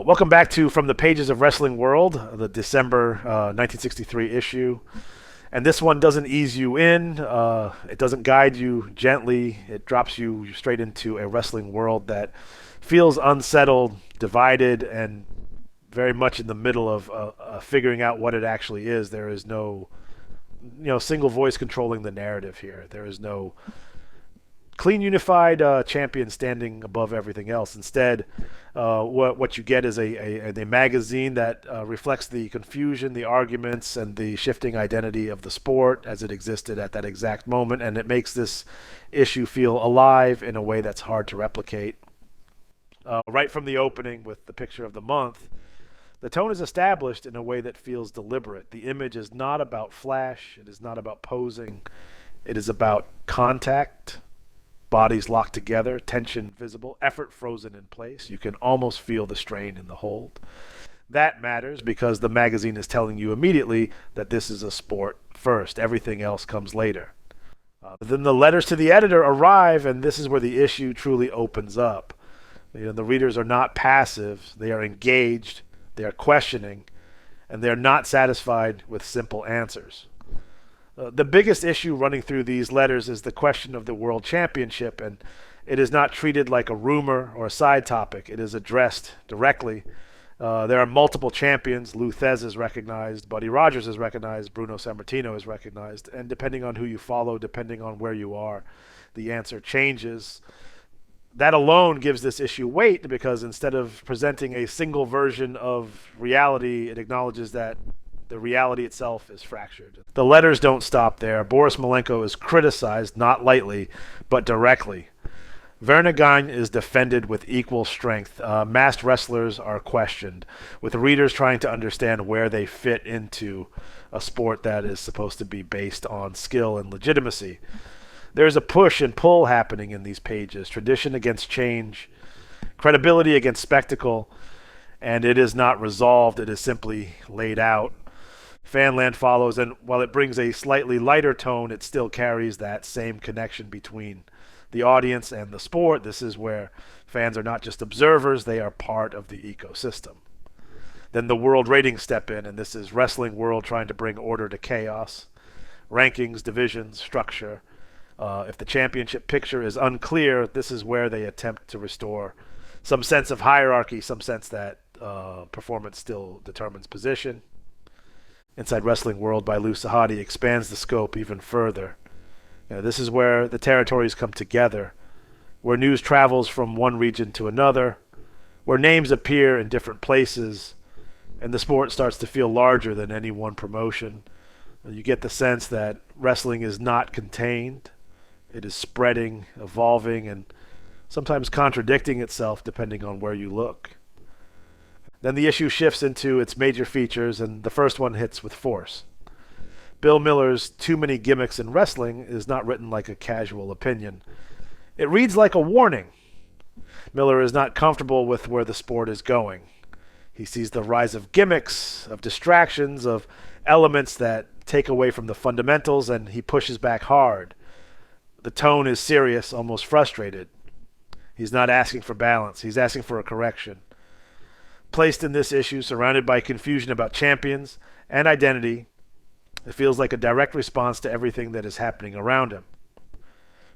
Welcome back to From the Pages of Wrestling World, the December 1963 issue. And this one doesn't ease you in. It doesn't guide you gently. It drops you straight into a wrestling world that feels unsettled, divided, and very much in the middle of figuring out what it actually is. There is no, single voice controlling the narrative here. There is no clean, unified champion standing above everything else. Instead, what you get is a magazine that reflects the confusion, the arguments, and the shifting identity of the sport as it existed at that exact moment, and it makes this issue feel alive in a way that's hard to replicate. Right from the opening with the picture of the month, the tone is established in a way that feels deliberate. The image is not about flash, it is not about posing, it is about contact. Bodies locked together, tension visible, effort frozen in place. You can almost feel the strain in the hold. That matters because the magazine is telling you immediately that this is a sport first. Everything else comes later. Then the letters to the editor arrive, and this is where the issue truly opens up. The readers are not passive. They are engaged. They are questioning, and they are not satisfied with simple answers. The biggest issue running through these letters is the question of the World Championship, and it is not treated like a rumor or a side topic. It is addressed directly. There are multiple champions. Thesz is recognized, Buddy Rogers is recognized, Bruno Sammartino is recognized, and depending on who you follow, depending on where you are, the answer changes. That alone gives this issue weight because instead of presenting a single version of reality, it acknowledges that the reality itself is fractured. The letters don't stop there. Boris Malenko is criticized, not lightly, but directly. Vernagain is defended with equal strength. Masked wrestlers are questioned, with readers trying to understand where they fit into a sport that is supposed to be based on skill and legitimacy. There's a push and pull happening in these pages, tradition against change, credibility against spectacle, and it is not resolved. It is simply laid out. Fanland follows, and while it brings a slightly lighter tone, it still carries that same connection between the audience and the sport. This is where fans are not just observers, they are part of the ecosystem. Then the world ratings step in, and this is Wrestling World trying to bring order to chaos. Rankings, divisions, structure. If the championship picture is unclear, this is where they attempt to restore some sense of hierarchy, some sense that performance still determines position. Inside Wrestling World by Lou Sahadi expands the scope even further. This is where the territories come together, where news travels from one region to another, where names appear in different places, and the sport starts to feel larger than any one promotion. You get the sense that wrestling is not contained. It is spreading, evolving, and sometimes contradicting itself depending on where you look. Then the issue shifts into its major features, and the first one hits with force. Bill Miller's Too Many Gimmicks in Wrestling is not written like a casual opinion. It reads like a warning. Miller is not comfortable with where the sport is going. He sees the rise of gimmicks, of distractions, of elements that take away from the fundamentals, and he pushes back hard. The tone is serious, almost frustrated. He's not asking for balance. He's asking for a correction. Placed in this issue, surrounded by confusion about champions and identity, it feels like a direct response to everything that is happening around him.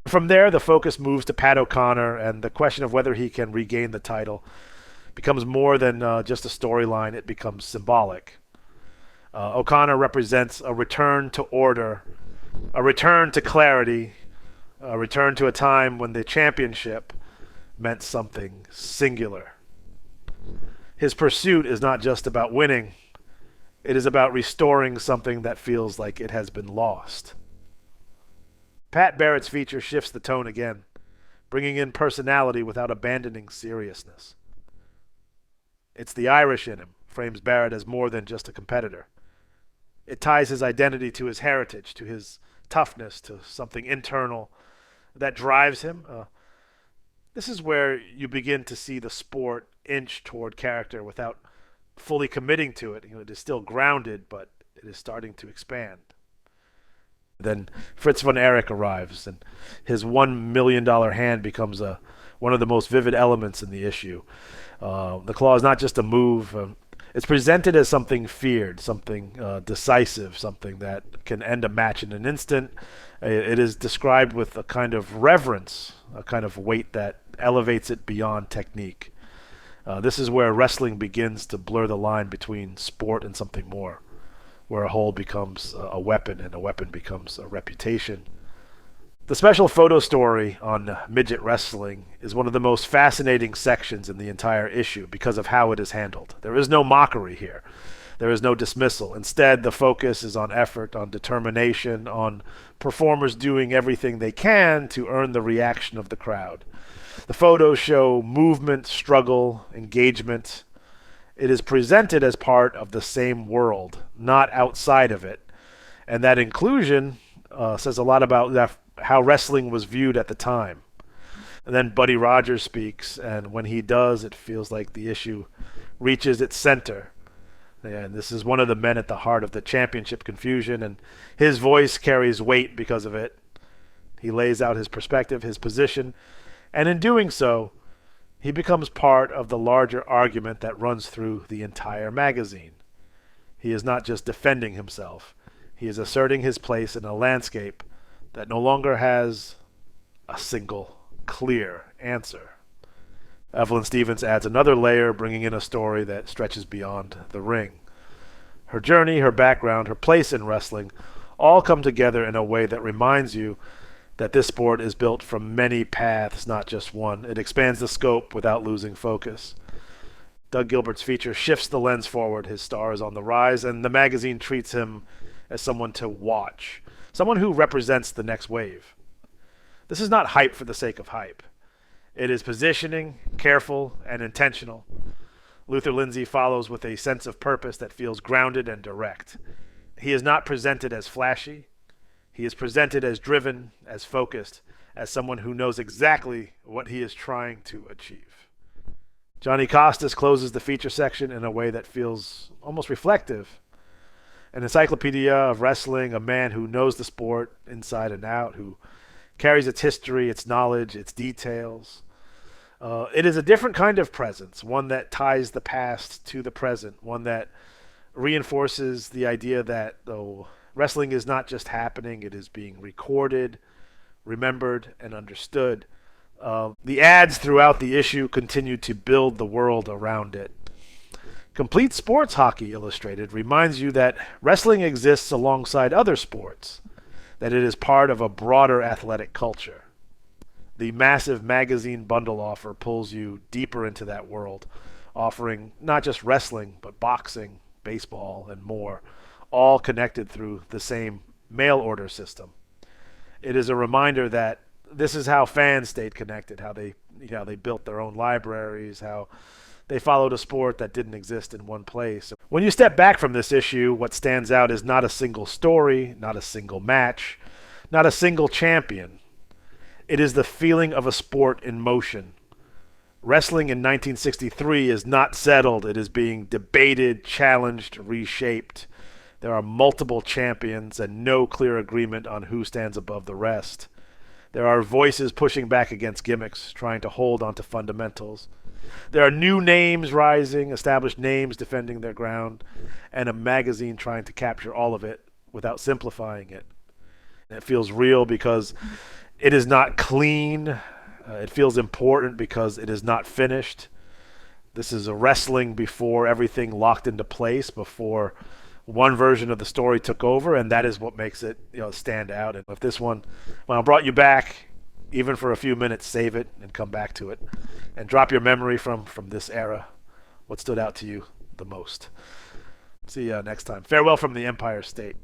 From there, the focus moves to Pat O'Connor, and the question of whether he can regain the title becomes more than just a storyline. It becomes symbolic. O'Connor represents a return to order, a return to clarity, a return to a time when the championship meant something singular. His pursuit is not just about winning. It is about restoring something that feels like it has been lost. Pat Barrett's feature shifts the tone again, bringing in personality without abandoning seriousness. It's the Irish in him, frames Barrett as more than just a competitor. It ties his identity to his heritage, to his toughness, to something internal that drives him. This is where you begin to see the sport inch toward character without fully committing to it. It is still grounded, but it is starting to expand. Then Fritz Von Erich arrives, and his $1 million hand becomes a one of the most vivid elements in the issue. The claw is not just a move. It's presented as something feared, something decisive, something that can end a match in an instant. It is described with a kind of reverence, a kind of weight that elevates it beyond technique. This is where wrestling begins to blur the line between sport and something more, where a hold becomes a weapon and a weapon becomes a reputation. The special photo story on midget wrestling is one of the most fascinating sections in the entire issue because of how it is handled. There is no mockery here. There is no dismissal. Instead, the focus is on effort, on determination, on performers doing everything they can to earn the reaction of the crowd. The photos show movement, struggle, engagement. It is presented as part of the same world, not outside of it. And that inclusion says a lot about how wrestling was viewed at the time. And then Buddy Rogers speaks, and when he does, it feels like the issue reaches its center. And this is one of the men at the heart of the championship confusion, and his voice carries weight because of it. He lays out his perspective, his position, and in doing so, he becomes part of the larger argument that runs through the entire magazine. He is not just defending himself. He is asserting his place in a landscape that no longer has a single, clear answer. Evelyn Stevens adds another layer, bringing in a story that stretches beyond the ring. Her journey, her background, her place in wrestling all come together in a way that reminds you that this sport is built from many paths, not just one. It expands the scope without losing focus. Doug Gilbert's feature shifts the lens forward. His star is on the rise, and the magazine treats him as someone to watch, someone who represents the next wave. This is not hype for the sake of hype. It is positioning, careful, and intentional. Luther Lindsay follows with a sense of purpose that feels grounded and direct. He is not presented as flashy. He is presented as driven, as focused, as someone who knows exactly what he is trying to achieve. Johnny Costas closes the feature section in a way that feels almost reflective. An encyclopedia of wrestling, a man who knows the sport inside and out, who carries its history, its knowledge, its details. It is a different kind of presence, one that ties the past to the present, one that reinforces the idea that though wrestling is not just happening, it is being recorded, remembered, and understood. The ads throughout the issue continue to build the world around it. Complete Sports Hockey Illustrated reminds you that wrestling exists alongside other sports, that it is part of a broader athletic culture. The massive magazine bundle offer pulls you deeper into that world, offering not just wrestling, but boxing, baseball, and more, all connected through the same mail order system. It is a reminder that this is how fans stayed connected, how they built their own libraries, how they followed a sport that didn't exist in one place. When you step back from this issue, what stands out is not a single story, not a single match, not a single champion. It is the feeling of a sport in motion. Wrestling in 1963 is not settled. It is being debated, challenged, reshaped. There are multiple champions and no clear agreement on who stands above the rest. There are voices pushing back against gimmicks, trying to hold onto fundamentals. There are new names rising, established names defending their ground, and a magazine trying to capture all of it without simplifying it. And it feels real because it is not clean. It feels important because it is not finished. This is a wrestling before everything locked into place, before one version of the story took over, and that is what makes it stand out. And if this one brought you back, even for a few minutes, save it and come back to it. And drop your memory from this era. What stood out to you the most? See you next time. Farewell from the Empire State.